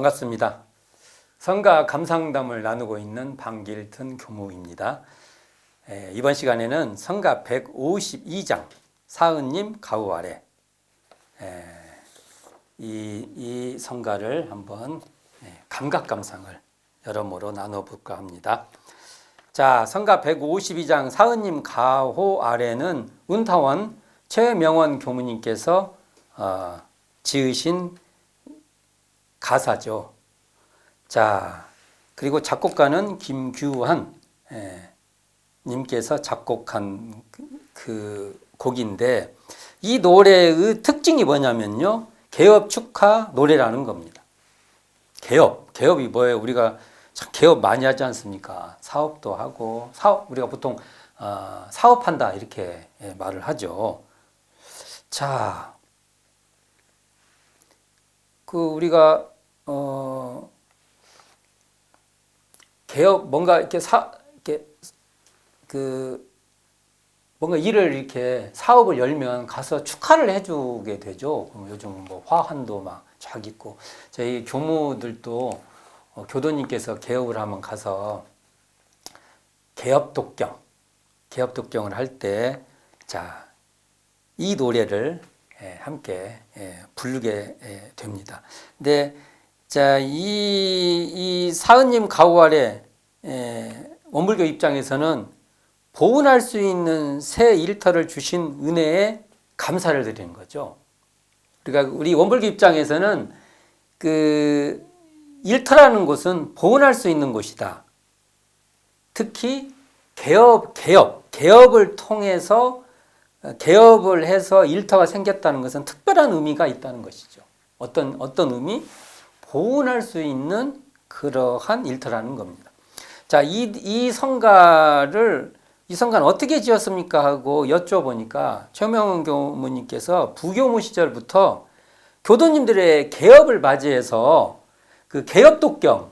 반갑습니다. 성가 감상담을 나누고 있는 방길튼 교무입니다. 이번 시간에는 성가 152장 사은님 가후 아래 이 성가를 한번 감각 감상을 여러모로 나눠볼까 합니다. 자, 성가 152장 사은님 가호 아래는 운타원 최명원 교무님께서 지으신 가사죠. 자, 그리고 작곡가는 김규환 님께서 작곡한 그 곡인데, 이 노래의 특징이 뭐냐면요, 개업 축하 노래라는 겁니다. 개업이 뭐예요? 우리가 참 개업 많이 하지 않습니까? 사업도 하고, 우리가 보통 사업한다 이렇게 말을 하죠. 자, 우리가 개업 뭔가 이렇게 뭔가 일을 이렇게 사업을 열면 가서 축하를 해주게 되죠. 요즘 뭐 화환도 막 쫙 있고, 저희 교무들도 교도님께서 개업을 하면 가서 개업독경을 할 때, 자, 이 노래를 함께 부르게 됩니다. 근데 자, 이 사은님 가후 아래 원불교 입장에서는 보은할 수 있는 새 일터를 주신 은혜에 감사를 드리는 거죠. 그러니까 우리 원불교 입장에서는 그 일터라는 곳은 보은할 수 있는 곳이다. 특히 개업을 통해서 개업을 해서 일터가 생겼다는 것은 특별한 의미가 있다는 것이죠. 어떤 의미? 보은할 수 있는 그러한 일터라는 겁니다. 자, 이 성가는 어떻게 지었습니까? 하고 여쭤보니까 최명원 교무님께서 부교무 시절부터 교도님들의 개업을 맞이해서 그 개업독경,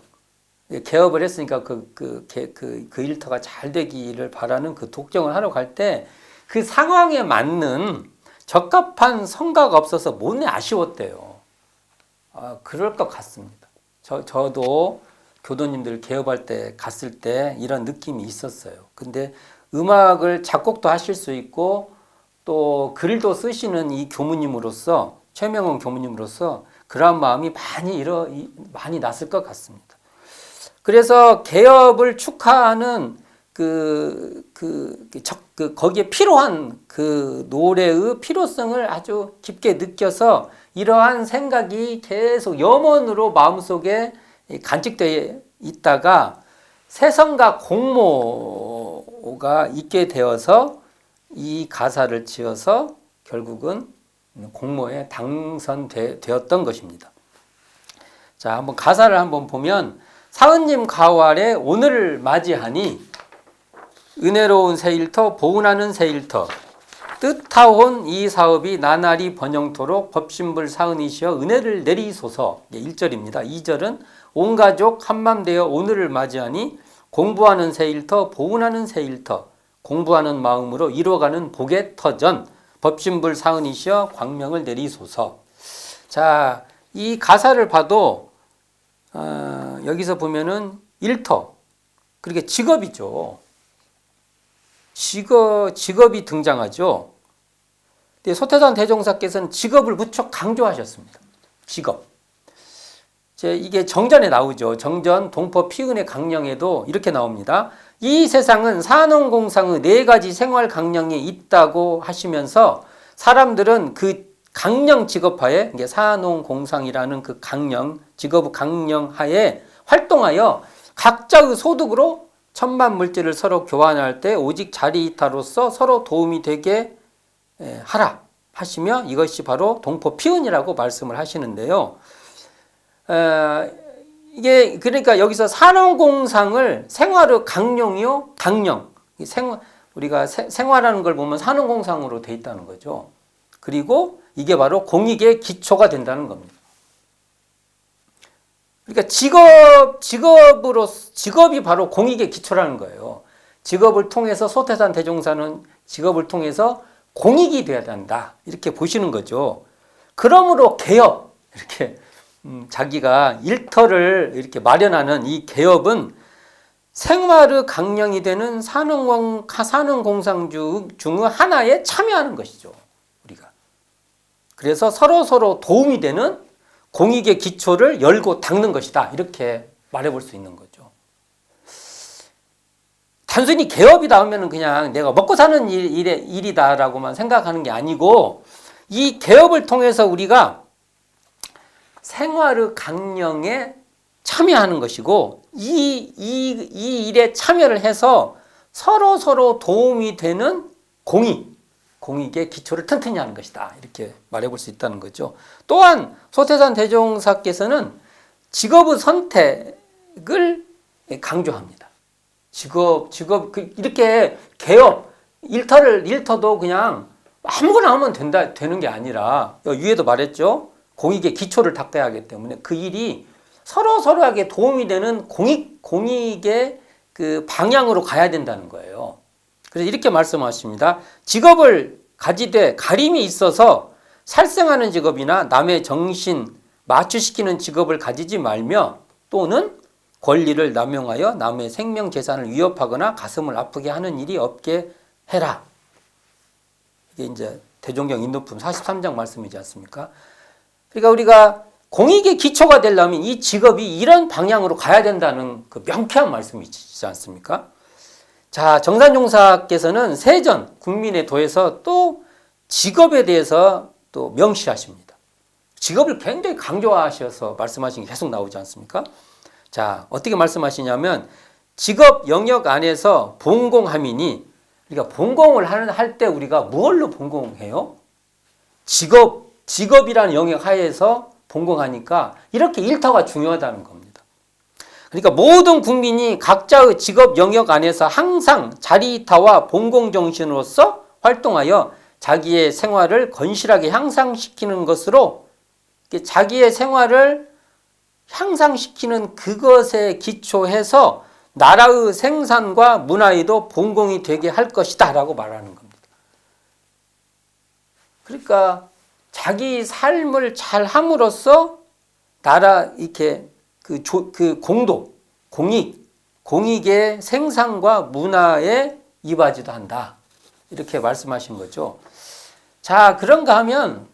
개업을 했으니까 그 일터가 잘 되기를 바라는 그 독경을 하러 갈 때 그 상황에 맞는 적합한 성가가 없어서 못내 아쉬웠대요. 그럴 것 같습니다. 저도 교도님들 개업할 때 갔을 때 이런 느낌이 있었어요. 근데 음악을 작곡도 하실 수 있고 또 글도 쓰시는 이 교무님으로서, 최명원 교무님으로서 그러한 마음이 많이 났을 것 같습니다. 그래서 개업을 축하하는 거기에 필요한 그 노래의 필요성을 아주 깊게 느껴서 이러한 생각이 계속 염원으로 마음속에 간직되어 있다가 새성가 공모가 있게 되어서 이 가사를 지어서 결국은 공모에 당선되었던 것입니다. 자, 한번 가사를 한번 보면, 사은님 가후 아래 오늘을 맞이하니 은혜로운 새일터, 보은하는 새일터, 뜻하온 이 사업이 나날이 번영토록 법신불 사은이시여 은혜를 내리소서. 1절입니다. 2절은 온 가족 한맘 되어 오늘을 맞이하니 공부하는 새일터, 보은하는 새일터, 공부하는 마음으로 이뤄가는 복의 터전, 법신불 사은이시여 광명을 내리소서. 자, 이 가사를 봐도 여기서 보면은 일터, 그러니까 직업이죠. 직업이 등장하죠. 근데 소태산 대종사께서는 직업을 무척 강조하셨습니다. 직업. 이게 정전에 나오죠. 정전 동포 피은의 강령에도 이렇게 나옵니다. 이 세상은 산업공상의 4가지 생활 강령이 있다고 하시면서 사람들은 그 강령 직업하에, 이게 산농공상이라는 그 강령, 직업 강령하에 활동하여 각자의 소득으로 천만 물질을 서로 교환할 때 오직 자리이타로서 서로 도움이 되게 하라 하시며, 이것이 바로 동포 피운이라고 말씀을 하시는데요. 이게 그러니까 여기서 산업공상을 생활의 강령이요, 강령. 우리가 생활하는 걸 보면 산업공상으로 돼 있다는 거죠. 그리고 이게 바로 공익의 기초가 된다는 겁니다. 그러니까 직업이 바로 공익의 기초라는 거예요. 직업을 통해서 소태산 대종사는 직업을 통해서 공익이 돼야 된다. 이렇게 보시는 거죠. 그러므로 개업, 이렇게 자기가 일터를 이렇게 마련하는 이 개업은 생활의 강령이 되는 산업공상 중의 하나에 참여하는 것이죠. 우리가. 그래서 서로 도움이 되는 공익의 기초를 열고 닦는 것이다. 이렇게 말해볼 수 있는 거죠. 단순히 개업이다 하면 그냥 내가 먹고 사는 일이다라고만 생각하는 게 아니고, 이 개업을 통해서 우리가 생활의 강령에 참여하는 것이고, 이 일에 참여를 해서 서로 도움이 되는 공익의 기초를 튼튼히 하는 것이다. 이렇게 말해볼 수 있다는 거죠. 또한 소태산 대종사께서는 직업의 선택을 강조합니다. 이렇게 개업, 일터도 그냥 아무거나 하면 되는 게 아니라, 위에도 말했죠. 공익의 기초를 닦아야 하기 때문에 그 일이 서로에게 도움이 되는 공익의 그 방향으로 가야 된다는 거예요. 그래서 이렇게 말씀하십니다. 직업을 가지되 가림이 있어서 살생하는 직업이나 남의 정신 마취시키는 직업을 가지지 말며, 또는 권리를 남용하여 남의 생명 재산을 위협하거나 가슴을 아프게 하는 일이 없게 해라. 이게 이제 대종경 인도품 43장 말씀이지 않습니까? 그러니까 우리가 공익의 기초가 되려면 이 직업이 이런 방향으로 가야 된다는 그 명쾌한 말씀이지 않습니까? 자, 정산종사께서는 세전 국민의 도에서 또 직업에 대해서 또 명시하십니다. 직업을 굉장히 강조하셔서 말씀하신 게 계속 나오지 않습니까? 자, 어떻게 말씀하시냐면, 직업 영역 안에서 본공함이니, 그러니까 본공을 할 때 우리가 무엇로 본공해요? 직업이라는 영역 하에서 본공하니까 이렇게 일터가 중요하다는 겁니다. 그러니까 모든 국민이 각자의 직업 영역 안에서 항상 자리이타와 본공정신으로서 활동하여 자기의 생활을 건실하게 향상시키는 것으로, 자기의 생활을 향상시키는 그것에 기초해서 나라의 생산과 문화에도 본공이 되게 할 것이다 라고 말하는 겁니다. 그러니까 자기 삶을 잘 함으로써 나라 이렇게 그 공익의 생산과 문화에 이바지도 한다. 이렇게 말씀하신 거죠. 자, 그런가 하면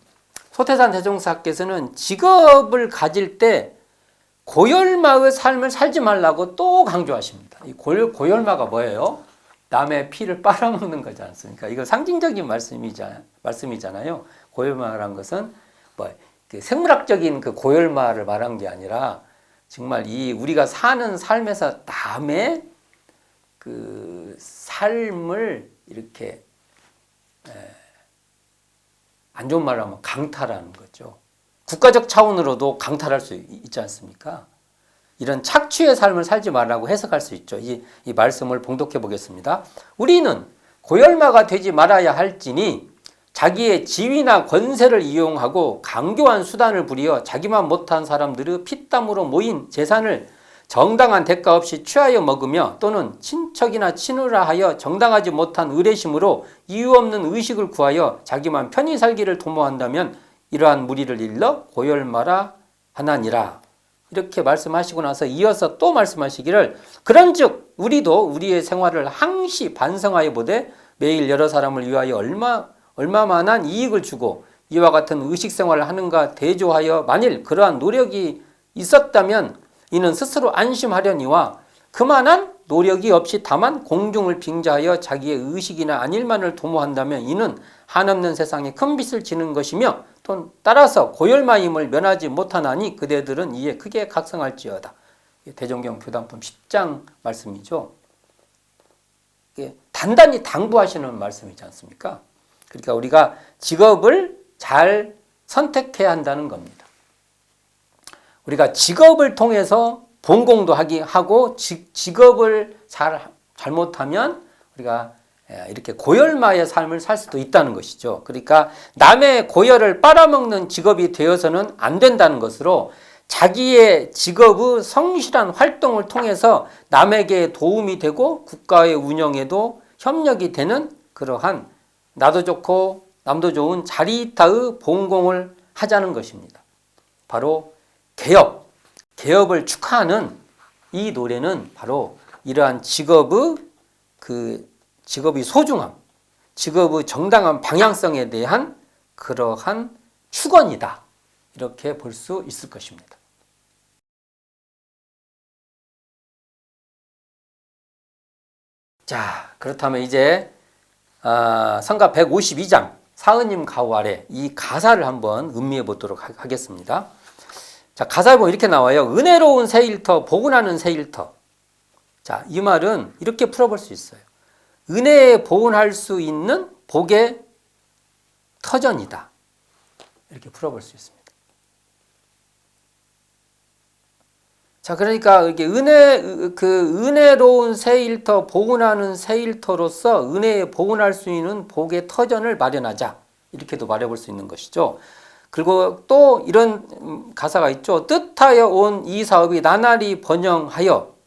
소태산 대종사께서는 직업을 가질 때 고열마의 삶을 살지 말라고 또 강조하십니다. 이 고열마가 뭐예요? 남의 피를 빨아먹는 거지 않습니까? 이거 상징적인 말씀이잖아요. 고열마라는 것은 그 생물학적인 그 고열마를 말한 게 아니라, 정말 우리가 사는 삶에서 남의 그 삶을 이렇게 안 좋은 말로 하면 강탈하는 거죠. 국가적 차원으로도 강탈할 수 있지 않습니까? 이런 착취의 삶을 살지 말라고 해석할 수 있죠. 이 말씀을 봉독해 보겠습니다. 우리는 고열마가 되지 말아야 할지니 자기의 지위나 권세를 이용하고 강교한 수단을 부리어 자기만 못한 사람들의 피땀으로 모인 재산을 정당한 대가 없이 취하여 먹으며, 또는 친척이나 친우라 하여 정당하지 못한 의뢰심으로 이유 없는 의식을 구하여 자기만 편히 살기를 도모한다면 이러한 무리를 일러 고열마라 하나니라. 이렇게 말씀하시고 나서 이어서 또 말씀하시기를, 그런즉 우리도 우리의 생활을 항시 반성하여 보되 매일 여러 사람을 위하여 얼마만한 이익을 주고 이와 같은 의식 생활을 하는가 대조하여 만일 그러한 노력이 있었다면 이는 스스로 안심하려니와, 그만한 노력이 없이 다만 공중을 빙자하여 자기의 의식이나 안일만을 도모한다면 이는 한없는 세상에 큰 빚을 지는 것이며 또 따라서 고열마임을 면하지 못하나니 그대들은 이에 크게 각성할지어다. 대종경 교단품 10장 말씀이죠. 단단히 당부하시는 말씀이지 않습니까? 그러니까 우리가 직업을 잘 선택해야 한다는 겁니다. 우리가 직업을 통해서 본공도 하고 직업을 잘못하면 우리가 이렇게 고열마의 삶을 살 수도 있다는 것이죠. 그러니까 남의 고열을 빨아먹는 직업이 되어서는 안 된다는 것으로 자기의 직업의 성실한 활동을 통해서 남에게 도움이 되고 국가의 운영에도 협력이 되는 그러한 나도 좋고 남도 좋은 자리이타의 본공을 하자는 것입니다. 바로 개업을 축하하는 이 노래는 바로 이러한 직업의 소중함, 직업의 정당한 방향성에 대한 그러한 축원이다. 이렇게 볼 수 있을 것입니다. 자, 그렇다면 이제 성가 152장 사은님 가호 아래 이 가사를 한번 음미해 보도록 하겠습니다. 자, 가사에 보면 이렇게 나와요. 은혜로운 새일터, 보은하는 새일터. 자, 이 말은 이렇게 풀어볼 수 있어요. 은혜에 보은할 수 있는 복의 터전이다. 이렇게 풀어볼 수 있습니다. 자, 그러니까 이게 은혜로운 새일터, 보은하는 새일터로서 은혜에 보은할 수 있는 복의 터전을 마련하자. 이렇게도 말해볼 수 있는 것이죠. 그리고 또 이런 가사가 있죠. 뜻하여 온 이 사업이 나날이 번영토록.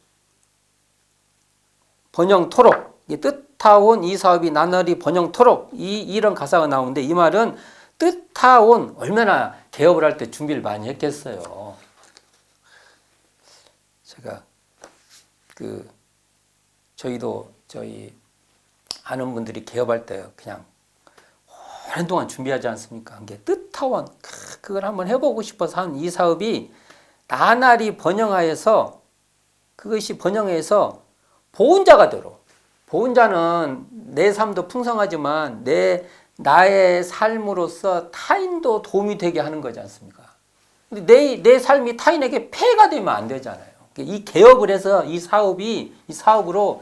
뜻하온 이 사업이 나날이 번영토록. 이런 가사가 나오는데 이 말은 뜻하온 얼마나 개업을 할 때 준비를 많이 했겠어요. 제가 저희 아는 분들이 개업할 때 그냥 오랜 동안 준비하지 않습니까? 이게 뜻하원 그걸 한번 해보고 싶어서 한 이 사업이 나날이 번영하여서 그것이 번영해서 보은자가 되로. 보은자는 내 삶도 풍성하지만 나의 삶으로서 타인도 도움이 되게 하는 거지 않습니까? 근데 내 삶이 타인에게 폐해가 되면 안 되잖아요. 이 개업을 해서 이 사업으로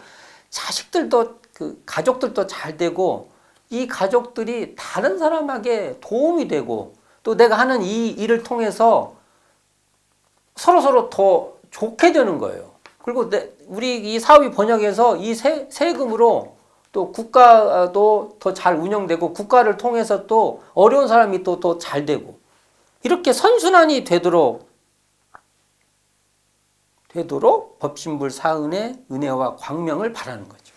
자식들도 가족들도 잘 되고 이 가족들이 다른 사람에게 도움이 되고 또 내가 하는 이 일을 통해서 서로 더 좋게 되는 거예요. 그리고 우리 이 사업이 번영해서 이 세금으로 또 국가도 더 잘 운영되고 국가를 통해서 또 어려운 사람이 또 더 잘 되고 이렇게 선순환이 되도록 법신불 사은의 은혜와 광명을 바라는 거죠.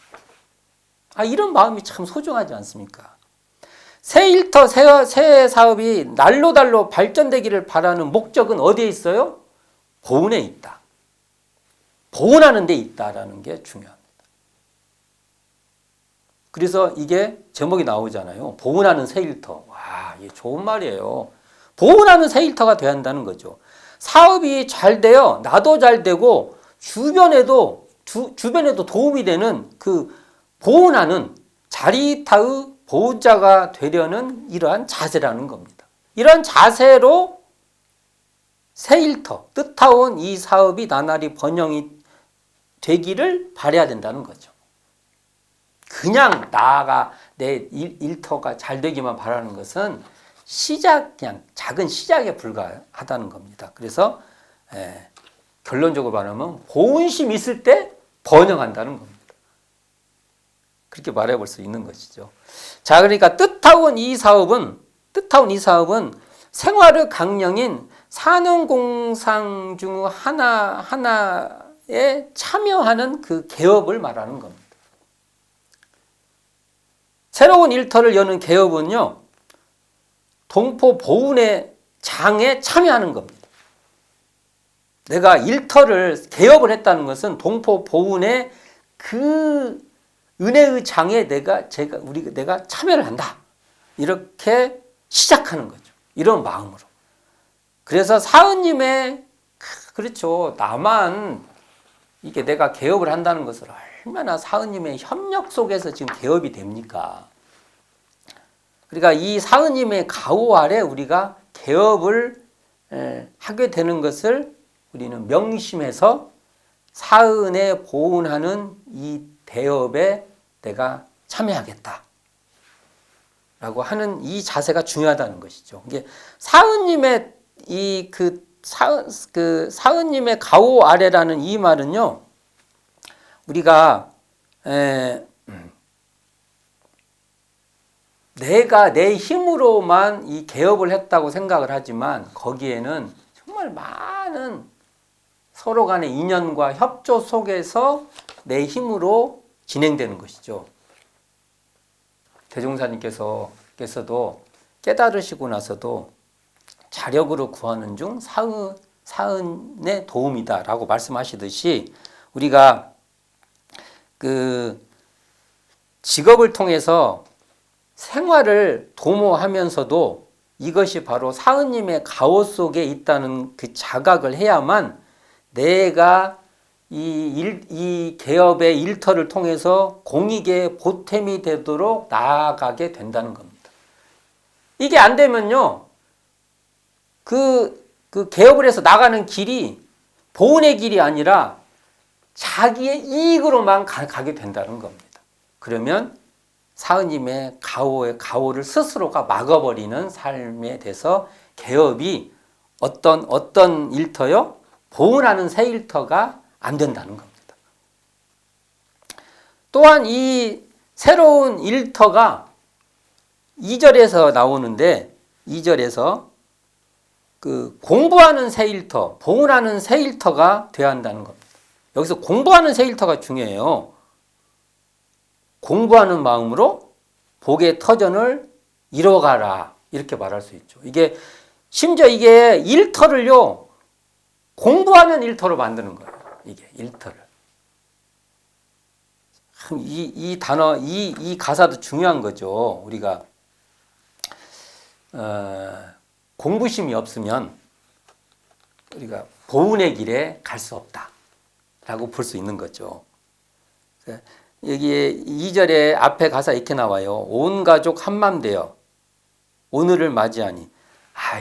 이런 마음이 참 소중하지 않습니까? 새일터 새 사업이 날로 발전되기를 바라는 목적은 어디에 있어요? 보은에 있다. 보은하는 데 있다라는 게 중요합니다. 그래서 이게 제목이 나오잖아요. 보은하는 새일터. 와, 이게 좋은 말이에요. 보은하는 새일터가 돼야 한다는 거죠. 사업이 잘 되어 나도 잘 되고 주변에도 도움이 되는 그 보은하는 자리타의 보호자가 되려는 이러한 자세라는 겁니다. 이러한 자세로 새일터, 뜻하온 이 사업이 나날이 번영이 되기를 바라야 된다는 거죠. 그냥 내 일터가 잘 되기만 바라는 것은 그냥 작은 시작에 불과하다는 겁니다. 그래서 결론적으로 말하면 보은심 있을 때 번영한다는 겁니다. 그렇게 말해볼 수 있는 것이죠. 자, 그러니까 뜻하온 이 사업은 생활의 강령인 산업공상 중 하나에 참여하는 그 개업을 말하는 겁니다. 새로운 일터를 여는 개업은요, 동포 보훈의 장에 참여하는 겁니다. 내가 개업을 했다는 것은 동포 보훈의 그 은혜의 장에 내가 참여를 한다. 이렇게 시작하는 거죠. 이런 마음으로. 그래서 사은님의 그렇죠. 나만 이게 내가 개업을 한다는 것을 얼마나 사은님의 협력 속에서 지금 개업이 됩니까? 그러니까 이 사은님의 가호 아래 우리가 개업을 하게 되는 것을 우리는 명심해서 사은에 보훈하는 이 대업에 내가 참여하겠다 라고 하는 이 자세가 중요하다는 것이죠. 이게 사은님의 사은님의 가호 아래라는 이 말은요, 우리가 내가 내 힘으로만 이 개업을 했다고 생각을 하지만 거기에는 정말 많은 서로 간의 인연과 협조 속에서 내 힘으로 진행되는 것이죠. 대종사님께서도 깨달으시고 나서도 자력으로 구하는 중 사은의 도움이다라고 말씀하시듯이 우리가 그 직업을 통해서 생활을 도모하면서도 이것이 바로 사은님의 가호 속에 있다는 그 자각을 해야만 내가 이 개업의 일터를 통해서 공익의 보탬이 되도록 나아가게 된다는 겁니다. 이게 안 되면요, 그 개업을 해서 나가는 길이 보훈의 길이 아니라 자기의 이익으로만 가게 된다는 겁니다. 그러면 사은님의 가호를 스스로가 막아버리는 삶에 대해서 개업이 어떤 일터요? 보훈하는 새 일터가 안 된다는 겁니다. 또한 이 새로운 일터가 2절에서 나오는데 2절에서 그 공부하는 새 일터, 보훈하는 새 일터가 되어야 한다는 겁니다. 여기서 공부하는 새 일터가 중요해요. 공부하는 마음으로 복의 터전을 이뤄가라 이렇게 말할 수 있죠. 이게 심지어 이게 일터를요 공부하는 일터로 만드는 거예요. 이게 일터를. 이 단어, 이 가사도 중요한 거죠. 우리가 공부심이 없으면 우리가 보훈의 길에 갈 수 없다라고 볼 수 있는 거죠. 여기에 2절에 앞에 가사 이렇게 나와요. 온 가족 한맘 되어 오늘을 맞이하니.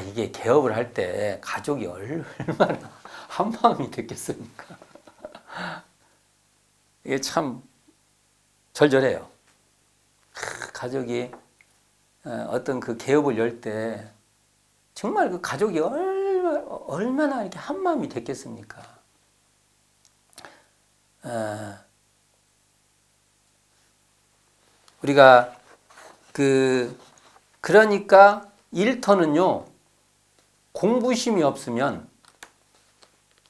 이게 개업을 할 때 가족이 얼마나 한마음이 됐겠습니까? 이게 참 절절해요. 가족이 어떤 그 개업을 열 때 정말 그 가족이 얼마나 이렇게 한마음이 됐겠습니까? 우리가 그러니까 일터는요 공부심이 없으면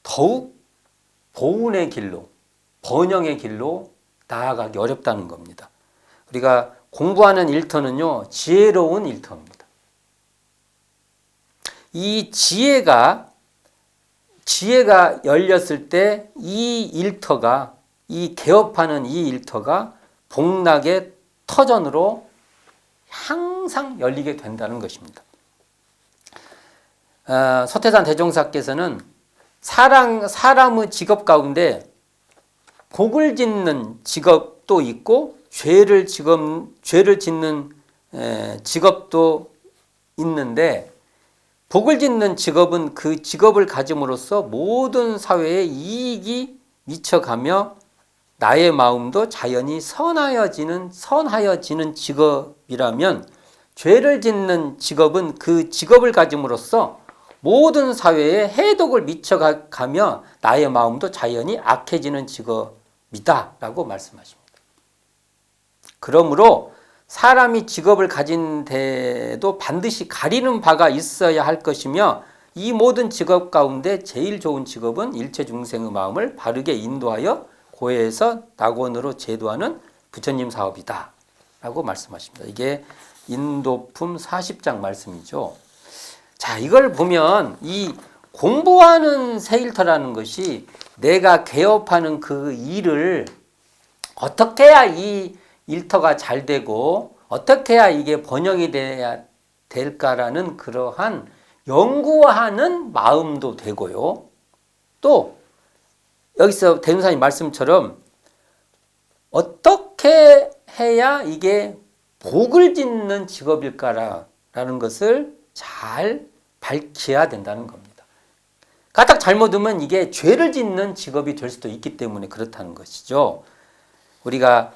더욱 보훈의 길로, 번영의 길로 나아가기 어렵다는 겁니다. 우리가 공부하는 일터는요 지혜로운 일터입니다. 이 지혜가 열렸을 때 이 일터가, 이 개업하는 이 일터가 복락의 터전으로 항상 열리게 된다는 것입니다. 서태산 대종사께서는 사람의 직업 가운데 복을 짓는 직업도 있고 죄를 짓는 직업도 있는데, 복을 짓는 직업은 그 직업을 가짐으로써 모든 사회에 이익이 미쳐가며 나의 마음도 자연히 선하여지는 직업이라면, 죄를 짓는 직업은 그 직업을 가짐으로써 모든 사회에 해독을 미쳐가며 나의 마음도 자연히 악해지는 직업이다 라고 말씀하십니다. 그러므로 사람이 직업을 가진 데도 반드시 가리는 바가 있어야 할 것이며, 이 모든 직업 가운데 제일 좋은 직업은 일체 중생의 마음을 바르게 인도하여 고해에서 낙원으로 제도하는 부처님 사업이다 라고 말씀하십니다. 이게 인도품 40장 말씀이죠. 자, 이걸 보면 이 공부하는 새일터라는 것이 내가 개업하는 그 일을 어떻게 해야 이 일터가 잘 되고 어떻게 해야 이게 번영이 돼야 될까라는 그러한 연구하는 마음도 되고요. 또 여기서 대문사님 말씀처럼 어떻게 해야 이게 복을 짓는 직업일까라는 것을 잘 밝혀야 된다는 겁니다. 까딱 잘못하면 이게 죄를 짓는 직업이 될 수도 있기 때문에 그렇다는 것이죠. 우리가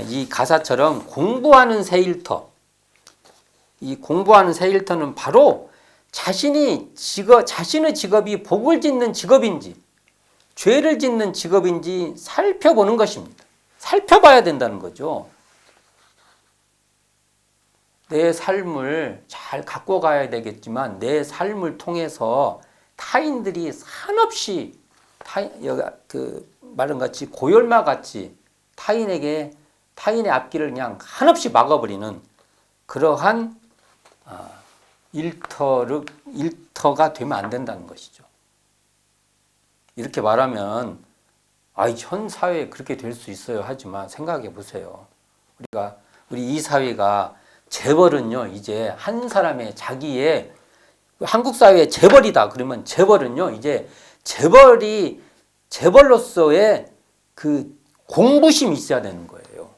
이 가사처럼 공부하는 새일터, 이 공부하는 새일터는 바로 자신의 직업이 복을 짓는 직업인지 죄를 짓는 직업인지 살펴보는 것입니다. 살펴봐야 된다는 거죠. 내 삶을 잘 갖고 가야 되겠지만 내 삶을 통해서 타인들이 한없이 말은 같이 고열마 같이 타인의 앞길을 그냥 한없이 막아버리는 그러한 일터가 되면 안 된다는 것이죠. 이렇게 말하면 현 사회에 그렇게 될 수 있어요 하지만 생각해 보세요. 우리 이 사회가 재벌은요 이제 한 사람의 자기의 한국 사회의 재벌이다 그러면 재벌은요 이제 재벌로서의 그 공부심이 있어야 되는 거예요.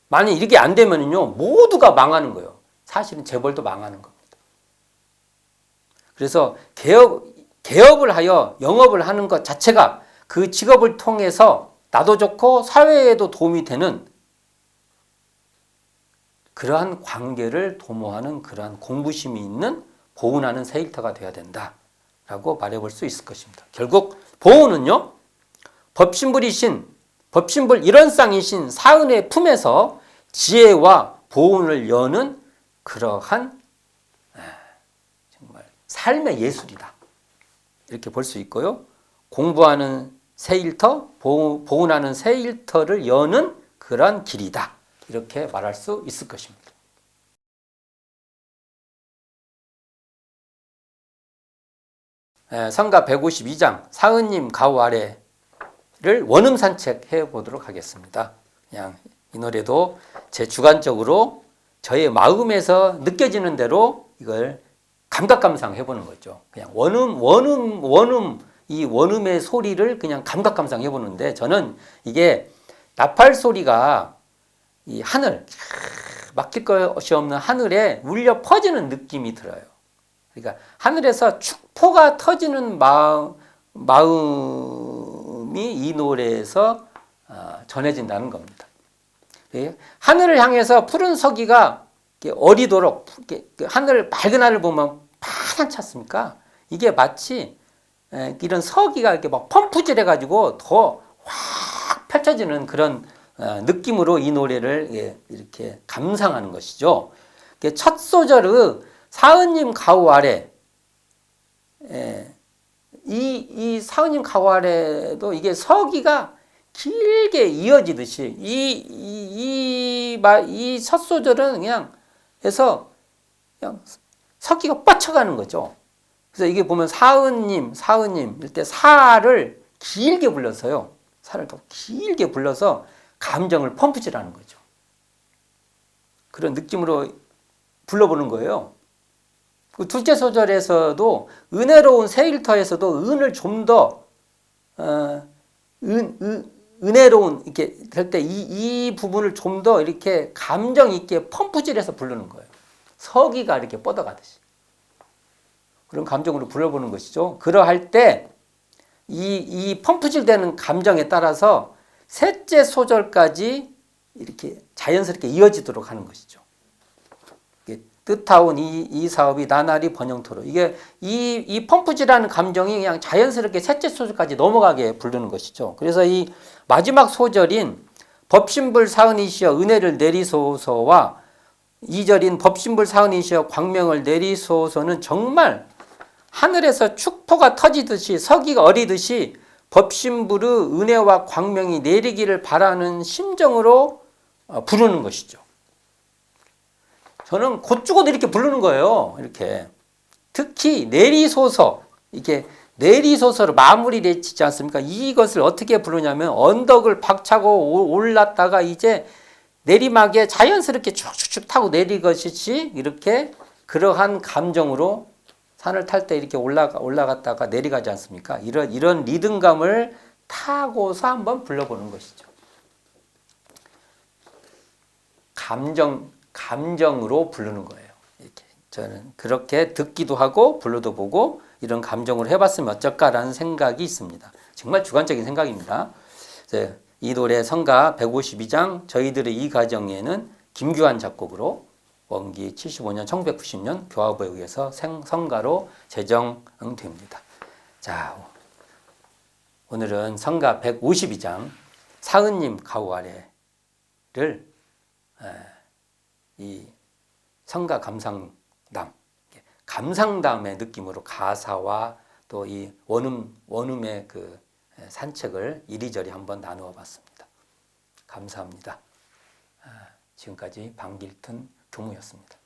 만약 이렇게 안 되면요 모두가 망하는 거예요. 사실은 재벌도 망하는 겁니다. 그래서 개업을 하여 영업을 하는 것 자체가 그 직업을 통해서 나도 좋고 사회에도 도움이 되는 그러한 관계를 도모하는 그러한 공부심이 있는 보은하는 새일터가 되어야 된다라고 말해볼 수 있을 것입니다. 결국 보은은요 법신불 일원상이신 사은의 품에서 지혜와 보은을 여는 그러한 정말 삶의 예술이다. 이렇게 볼 수 있고요. 공부하는 새일터, 보은하는 새일터를 여는 그런 길이다. 이렇게 말할 수 있을 것입니다. 성가 152장 사은님 가오 아래를 원음 산책해 보도록 하겠습니다. 그냥 이 노래도 제 주관적으로 저의 마음에서 느껴지는 대로 이걸 감각 감상해 보는 거죠. 그냥 이 원음의 소리를 그냥 감각 감상해 보는데 저는 이게 나팔 소리가 이 하늘 막힐 것이 없는 하늘에 울려 퍼지는 느낌이 들어요. 그러니까 하늘에서 축포가 터지는 마음이 이 노래에서 전해진다는 겁니다. 하늘을 향해서 푸른 서기가 어리도록 하늘 맑은 하늘 보면 파랗지 않습니까? 이게 마치 이런 서기가 이렇게 막 펌프질해가지고 더 확 펼쳐지는 그런 느낌으로 이 노래를 이렇게 감상하는 것이죠. 첫 소절의 사은님 가오 아래, 이 사은님 가오 아래도 이게 서기가 길게 이어지듯이 이 첫 소절은 그냥 해서 그냥 서기가 뻗쳐가는 거죠. 그래서 이게 보면 사은님 이때 사를 길게 불러서요. 사를 더 길게 불러서 감정을 펌프질하는 거죠. 그런 느낌으로 불러보는 거예요. 그 둘째 소절에서도 은혜로운 새일터에서도 은을 좀 더 은혜로운 이렇게 될 때 이 부분을 좀 더 이렇게 감정 있게 펌프질해서 부르는 거예요. 서기가 이렇게 뻗어가듯이 그런 감정으로 불러보는 것이죠. 그러할 때 이 펌프질 되는 감정에 따라서 셋째 소절까지 이렇게 자연스럽게 이어지도록 하는 것이죠. 뜻하온 이 사업이 나날이 번영토록 이게 이 펌프질하는 감정이 그냥 자연스럽게 셋째 소절까지 넘어가게 부르는 것이죠. 그래서 이 마지막 소절인 법신불 사은이시여 은혜를 내리소서와 2절인 법신불 사은이시여 광명을 내리소서는 정말 하늘에서 축포가 터지듯이 서기가 어리듯이 법신불의 은혜와 광명이 내리기를 바라는 심정으로 부르는 것이죠. 저는 곧 죽어도 이렇게 부르는 거예요. 이렇게 특히 내리소서 이게 내리소서로 마무리를 짓지 않습니까? 이것을 어떻게 부르냐면 언덕을 박차고 올랐다가 이제 내리막에 자연스럽게 쭉쭉쭉 타고 내리것이지 이렇게 그러한 감정으로 산을 탈 때 이렇게 올라갔다가 내려가지 않습니까? 이런 리듬감을 타고서 한번 불러보는 것이죠. 감정으로 부르는 거예요. 이렇게 저는 그렇게 듣기도 하고 불러도 보고 이런 감정으로 해봤으면 어쩔까라는 생각이 있습니다. 정말 주관적인 생각입니다. 이 노래 성가 152장 저희들의 이 가정에는 김규환 작곡으로 원기 75년 1990년 교화부에 의해서 성가로 제정됩니다. 자, 오늘은 성가 152장 사은님 가우 아래를 이 성가 감상담의 느낌으로 가사와 또 이 원음의 그 산책을 이리저리 한번 나누어 봤습니다. 감사합니다. 지금까지 방길튼 교무였습니다.